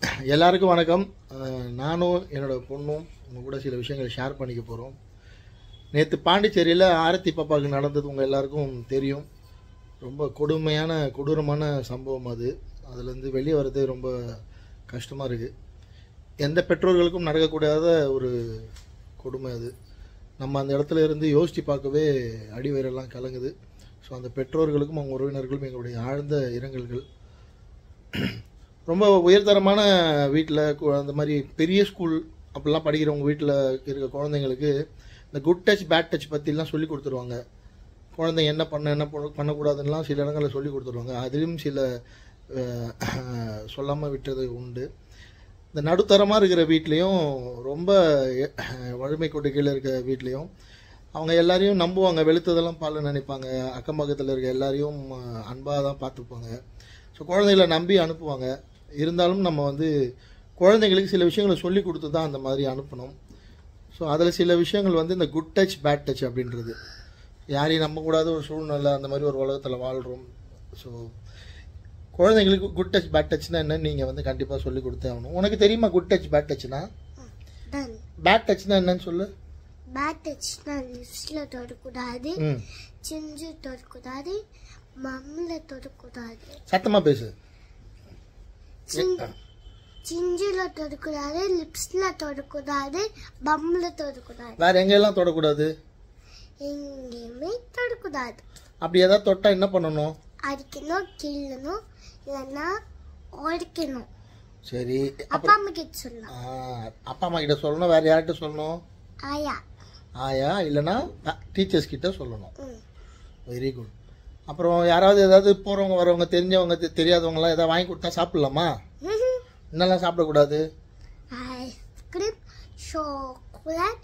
எல்லாருக்கும் வணக்கம். நானும் என்னோட பொண்ணும் உங்கள் கூட சில விஷயங்கள் ஷேர் பண்ணிக்க போகிறோம். நேற்று பாண்டிச்சேரியில் ஆரத்தி பாப்பாவுக்கு நடந்தது உங்கள் எல்லாருக்கும் தெரியும். ரொம்ப கொடூரமான சம்பவம் அது. அதுலேருந்து வெளியே வர்றது ரொம்ப கஷ்டமாக இருக்குது. எந்த பெற்றோர்களுக்கும் நடக்கக்கூடாத ஒரு கொடுமை அது. நம்ம அந்த இடத்துல இருந்து யோசித்து பார்க்கவே அடிவயிறெல்லாம் கலங்குது. ஸோ அந்த பெற்றோர்களுக்கும் அவங்க உறவினர்களும் எங்களுடைய ஆழ்ந்த இரங்கல்கள். ரொம்ப உயர்தரமான வீட்டில் அந்த மாதிரி பெரிய ஸ்கூல் அப்படிலாம் படிக்கிறவங்க வீட்டில் இருக்க குழந்தைங்களுக்கு இந்த குட் டச் பேட் டச் பற்றிலாம் சொல்லி கொடுத்துருவாங்க. குழந்தைங்க என்ன பண்ணக்கூடாதுன்னெலாம் சில இடங்களில் சொல்லி கொடுத்துருவாங்க. அதிலும் சில சொல்லாமல் விட்டது உண்டு. இந்த நடுத்தரமாக இருக்கிற வீட்லேயும் ரொம்ப வறுமை கோட்டு கீழே இருக்க வீட்லேயும் அவங்க எல்லாரையும் நம்புவாங்க. வெளுத்ததெல்லாம் பால் நினைப்பாங்க. அக்கம் பக்கத்தில் இருக்க எல்லாரையும் அன்பாக தான் பார்த்துப்பாங்க. ஸோ குழந்தைகளை நம்பி அனுப்புவாங்க. இருந்தாலும் நம்ம குழந்தைங்களுக்கு சில விஷயங்களை சொல்லி கொடுத்து தான் அந்த மாதிரி அனுப்பணும். ஸோ அதில் சில விஷயங்கள் இந்த குட் டச் பேட் டச் அப்படின்றது யாரையும் நம்பக்கூடாத ஒரு சூழ்நிலை, அந்த மாதிரி ஒரு உலகத்தில் வாழ்கிறோம். ஸோ குழந்தைங்களுக்கு குட் டச் பேட் டச்னா என்ன நீங்கள் கண்டிப்பாக சொல்லி கொடுத்தே ஆகணும். உனக்கு தெரியுமா குட் டச் பேட் டச்னா? பேட் டச்னா என்னன்னு சொல்லு. பேட் டச்னா லிப்ஸ்ல தொடக்கூடாது, சிஞ்சு தொடக்கூடாது, மம்ல தொடக்கூடாது. சத்தமாக பேசு. சிஞ்சுல தொடக்கூடாது, லிப்ஸ்ல தொடக்கூடாது, பம்ல தொடக்கூடாது. வேற எங்கெல்லாம் தொடக்கூடாது? எங்கேயுமே தொடக்கூடாது. அப்படி ஏதாவது தொட்டா என்ன பண்ணணும்? அடிக்கணும், கிள்ளணும், இல்லைன்னா உடைக்கணும். சரி, அப்பா அம்மா கிட்ட சொல்லலாம். அப்பா அம்மா கிட்ட சொல்லணும். வேற யார்கிட்ட சொல்லணும்? ஆயா இல்லைன்னா டீச்சர்ஸ் கிட்ட சொல்லணும். Very good. அப்புறம் யாராவது ஏதாவது போகிறவங்க வரவங்க தெரிஞ்சவங்க தெரியாதவங்களாம் ஏதாவது வாங்கி கொடுத்தா சாப்பிடலாமா? என்னெல்லாம் சாப்பிடக்கூடாது? ஐஸ்கிரீம், சாக்லேட்,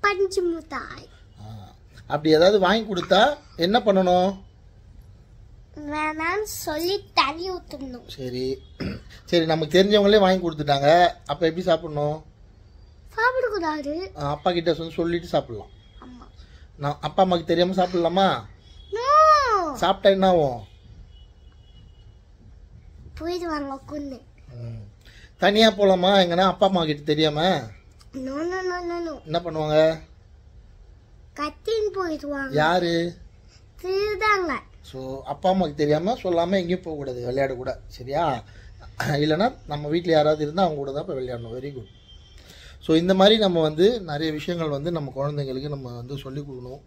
பஞ்சு மிட்டாய். அப்படி ஏதாவது வாங்கி கொடுத்தா என்ன பண்ணணும்? வேணான்னு சொல்லி தண்ணி ஊற்றணும். சரி சரி, நமக்கு தெரிஞ்சவங்களே வாங்கி கொடுத்துட்டாங்க, அப்போ எப்படி சாப்பிடணும்? சாப்பிடக்கூடாது. அப்பா கிட்ட சொல்லிட்டு சாப்பிடலாம். நான் அப்பா அம்மாக்கு தெரியாமல் சாப்பிடலாமா? சாப்பிட்டா என்ன ஆகும்? போயிடுவாங்க கொண்டு. தனியா போலாமா எங்கன்னா அப்பா அம்மா கிட்ட தெரியாம? என்ன பண்ணுவாங்க? கத்தின்னு போயிடுவாங்க. யாரு? திருடாங்க. ஸோ அப்பா அம்மாக்கு தெரியாம சொல்லாம எங்கேயும் போகக்கூடாது, விளையாட கூட. சரியா? இல்லைன்னா நம்ம வீட்டில் யாராவது இருந்தால் அவங்க கூட தான் இப்போ விளையாடணும். Very good. ஸோ இந்த மாதிரி நம்ம நிறைய விஷயங்கள் நம்ம குழந்தைங்களுக்கு நம்ம சொல்லிக் கொடுக்கணும்.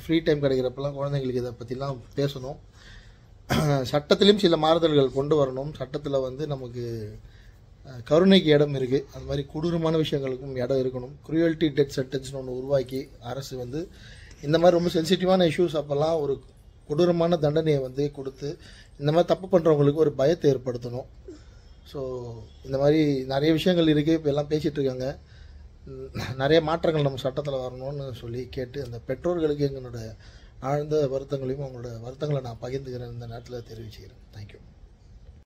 ஃப்ரீ டைம் கிடைக்கிறப்பெல்லாம் குழந்தைங்களுக்கு இதை பற்றிலாம் பேசணும். சட்டத்திலையும் சில மாறுதல்கள் கொண்டு வரணும். சட்டத்தில் நமக்கு கருணைக்கு இடம் இருக்குது. அது மாதிரி கொடூரமான விஷயங்களுக்கும் இடம் இருக்கணும். குரூயல்ட்டி டெத் சென்டென்ஸ்னு ஒன்று உருவாக்கி அரசு இந்த மாதிரி ரொம்ப சென்சிட்டிவான இஷ்யூஸ் அப்போல்லாம் ஒரு கொடூரமான தண்டனையை கொடுத்து இந்த மாதிரி தப்பு பண்ணுறவங்களுக்கு ஒரு பயத்தை ஏற்படுத்தணும். ஸோ இந்த மாதிரி நிறைய விஷயங்கள் இருக்குது. இப்போ எல்லாம் பேசிகிட்டு இருக்காங்க. நிறைய மாற்றங்கள் நம்ம சட்டத்தில் வரணும்னு சொல்லி கேட்டு அந்த பெற்றோர்களுக்கு எங்களோட ஆழ்ந்த வருத்தங்களையும் அவங்களோட வருத்தங்களை நான் பகிர்ந்துக்கிறேன் இந்த நேரத்தில் தெரிவிச்சுக்கிறேன். தேங்க்யூ.